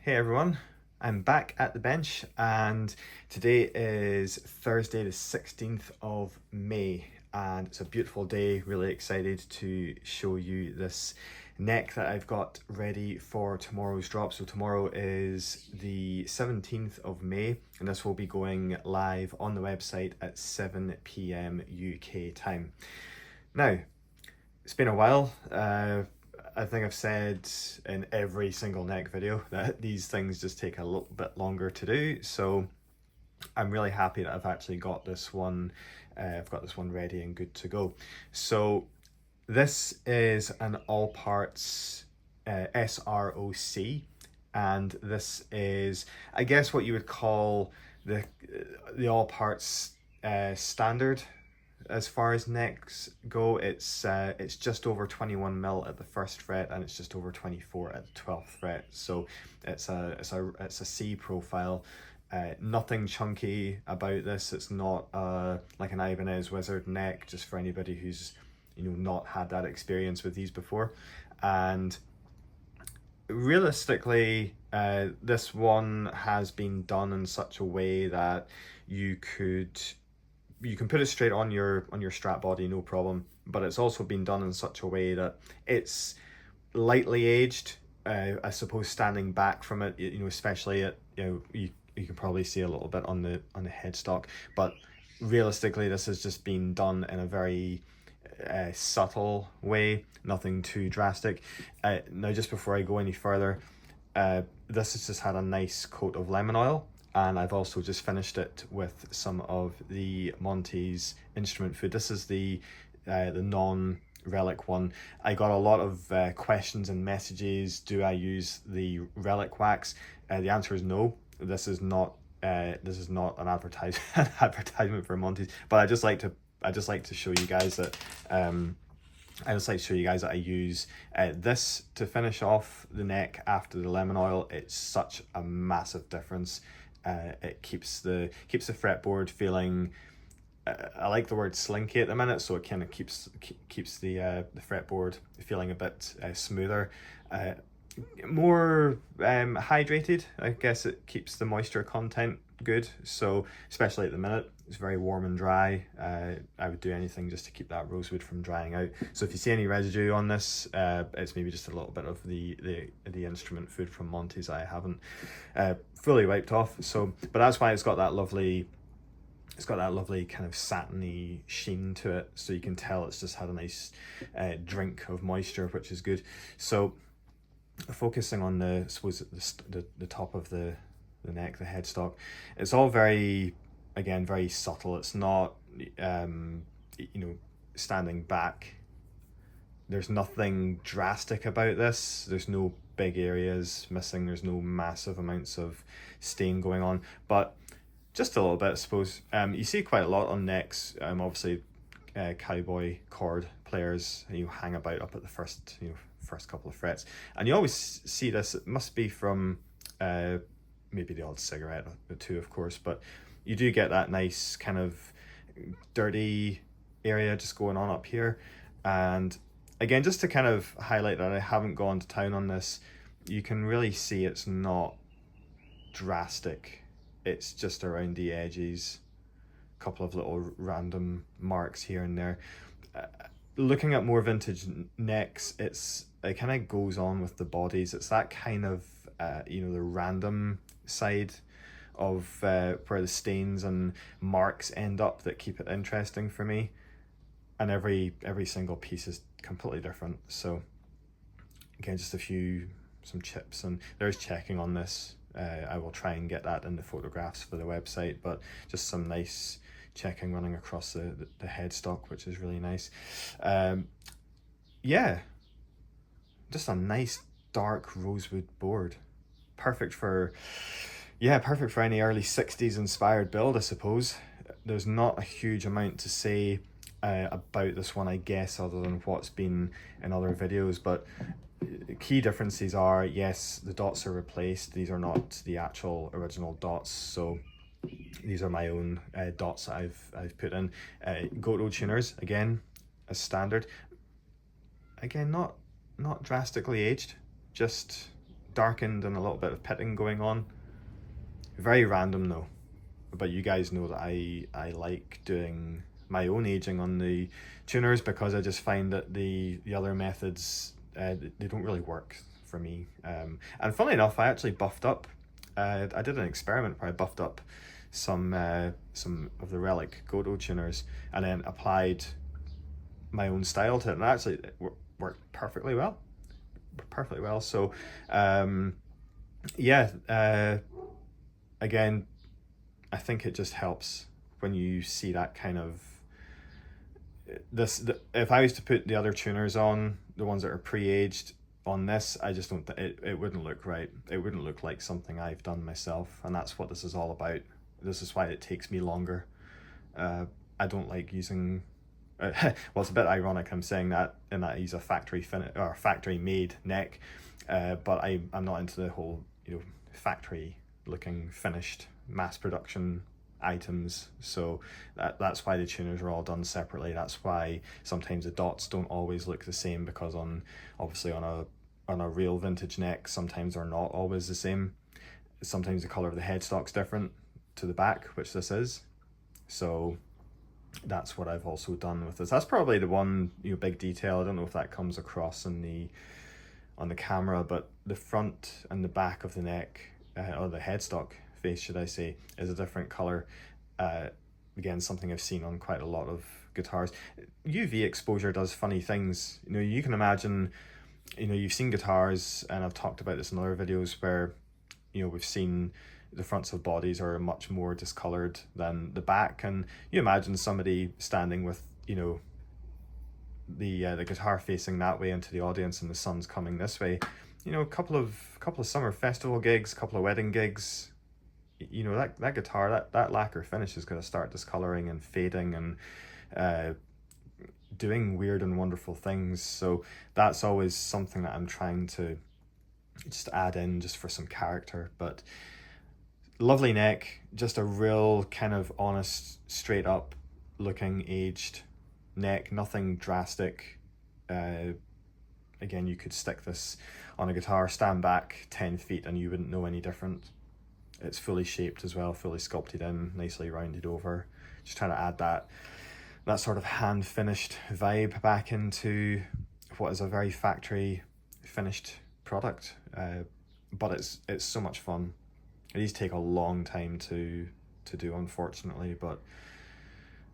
Hey everyone, I'm back at the bench and today is Thursday the 16th of May and it's a beautiful day. Really excited to show you this neck that I've got ready for tomorrow's drop. So tomorrow is the 17th of May and this will be going live on the website at 7 p.m. UK time. Now, it's been a while. I think I've said in every single neck video that these things just take a little bit longer to do. So I'm really happy that I've actually got this one. I've got this one ready and good to go. So this is an all parts SROC, and this is, I guess, what you would call the all parts standard. As far as necks go, it's just over 21 mil at the first fret and it's just over 24 at the 12th fret. So it's a C profile. Nothing chunky about this. It's not like an Ibanez Wizard neck, just for anybody who's not had that experience with these before. And realistically, this one has been done in such a way that you can put it straight on your strap body, no problem, but it's also been done in such a way that it's lightly aged. I suppose standing back from it, especially at you can probably see a little bit on the headstock, but realistically this has just been done in a very subtle way, nothing too drastic. Now, just before I go any further, this has just had a nice coat of lemon oil, and I've also just finished it with some of the Monty's instrument food. This is the non-relic one. I got a lot of questions and messages. Do I use the relic wax? The answer is no. This is not an advertisement for Monty's. But I just like to show you guys that I use this to finish off the neck after the lemon oil. It's such a massive difference. It keeps the fretboard feeling, I like the word slinky at the minute, so it kind of keeps the fretboard feeling a bit smoother, more hydrated. I guess it keeps the moisture content good. So especially at the minute, it's very warm and dry. I would do anything just to keep that rosewood from drying out. So if you see any residue on this, it's maybe just a little bit of the instrument food from Monty's I haven't fully wiped off. So, but that's why it's got that lovely kind of satiny sheen to it. So you can tell it's just had a nice drink of moisture, which is good. So focusing on the top of the neck, the headstock, it's all very subtle. It's not standing back. There's nothing drastic about this. There's no big areas missing. There's no massive amounts of stain going on, but just a little bit, I suppose. You see quite a lot on necks. Obviously, cowboy chord players, hang about up at the first couple of frets, and you always see this. It must be from maybe the odd cigarette or two, of course, but you do get that nice kind of dirty area just going on up here. And again, just to kind of highlight that I haven't gone to town on this, you can really see it's not drastic. It's just around the edges, a couple of little random marks here and there. Looking at more vintage necks, it kind of goes on with the bodies. It's that kind of the random side of where the stains and marks end up that keep it interesting for me. And every single piece is completely different. So again, just some chips, and there's checking on this. I will try and get that in the photographs for the website, but just some nice checking running across the headstock, which is really nice. Yeah, just a nice dark rosewood board. Perfect for any early 60s inspired build, I suppose. There's not a huge amount to say about this one, I guess, other than what's been in other videos, but key differences are, yes, the dots are replaced. These are not the actual original dots, so these are my own dots that I've put in. Goto tuners, again, as standard. Again, not drastically aged, just darkened and a little bit of pitting going on. Very random though, but you guys know that I like doing my own aging on the tuners, because I just find that the other methods, they don't really work for me. And funnily enough, I actually buffed up, I did an experiment where I buffed up some of the Relic Goto tuners and then applied my own style to it, and actually it worked perfectly well. So yeah, again, I think it just helps when you see that kind of if I was to put the other tuners on, the ones that are pre-aged on this, I just don't it wouldn't look right. It wouldn't look like something I've done myself, and that's what this is all about. This is why it takes me longer. I don't like using well, it's a bit ironic I'm saying that, in that he's a factory made neck, but I'm not into the whole, you know, factory looking finished mass production items. So that's why the tuners are all done separately. That's why sometimes the dots don't always look the same, because obviously on a real vintage neck, sometimes they're not always the same. Sometimes the color of the headstock's different to the back, which this is. So that's what I've also done with this. That's probably the one, you know, big detail. I don't know if that comes across on the camera, but the front and the back of the neck, or the headstock face, should I say, is a different color. Again, something I've seen on quite a lot of guitars. UV exposure does funny things. You know, you can imagine, you know, you've seen guitars, and I've talked about this in other videos, where, you know, we've seen the fronts of bodies are much more discolored than the back, and you imagine somebody standing with, you know, the guitar facing that way into the audience and the sun's coming this way. You know, a couple of summer festival gigs, a couple of wedding gigs, you know, that guitar, that lacquer finish is going to start discoloring and fading and doing weird and wonderful things. So that's always something that I'm trying to just add in, just for some character. But lovely neck, just a real kind of honest, straight up looking aged neck, nothing drastic. Again, you could stick this on a guitar, stand back 10 feet and you wouldn't know any different. It's fully shaped as well, fully sculpted in, nicely rounded over. Just trying to add that sort of hand finished vibe back into what is a very factory finished product. But it's so much fun. These take a long time to do, unfortunately, but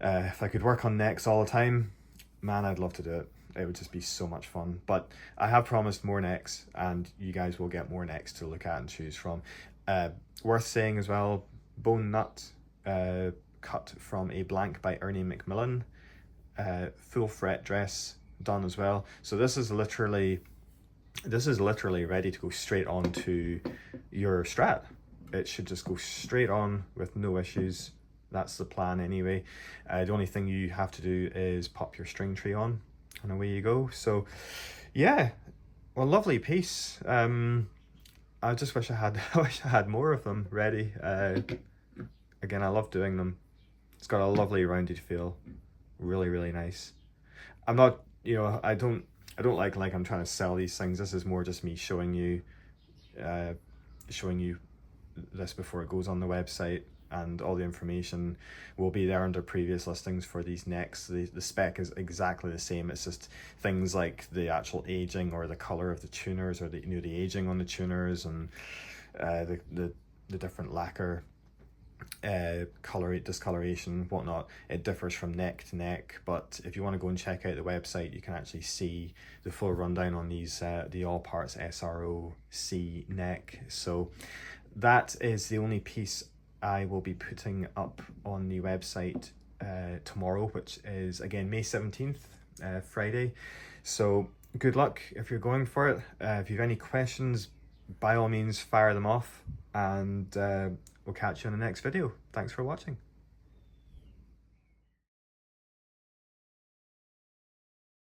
if I could work on necks all the time, man, I'd love to do it. It would just be so much fun. But I have promised more necks, and you guys will get more necks to look at and choose from. Worth saying as well, Bone Nut, cut from a blank by Ernie McMillan, full fret dress done as well. So this is literally ready to go straight on to your Strat. It should just go straight on with no issues. That's the plan anyway. The only thing you have to do is pop your string tree on, and away you go. So yeah, well, lovely piece. I just wish I had more of them ready. Again, I love doing them. It's got a lovely rounded feel, really, really nice. I'm not, you know, I don't like I'm trying to sell these things. This is more just me showing you this before it goes on the website, and all the information will be there under previous listings for these necks. The spec is exactly the same. It's just things like the actual aging or the color of the tuners, or the, you know, the aging on the tuners, and the different lacquer discoloration, whatnot. It differs from neck to neck, but if you want to go and check out the website, you can actually see the full rundown on these the All Parts SRO-C neck. So that is the only piece I will be putting up on the website tomorrow, which is again May 17th, Friday. So good luck if you're going for it. If you have any questions, by all means fire them off, and we'll catch you in the next video. Thanks for watching.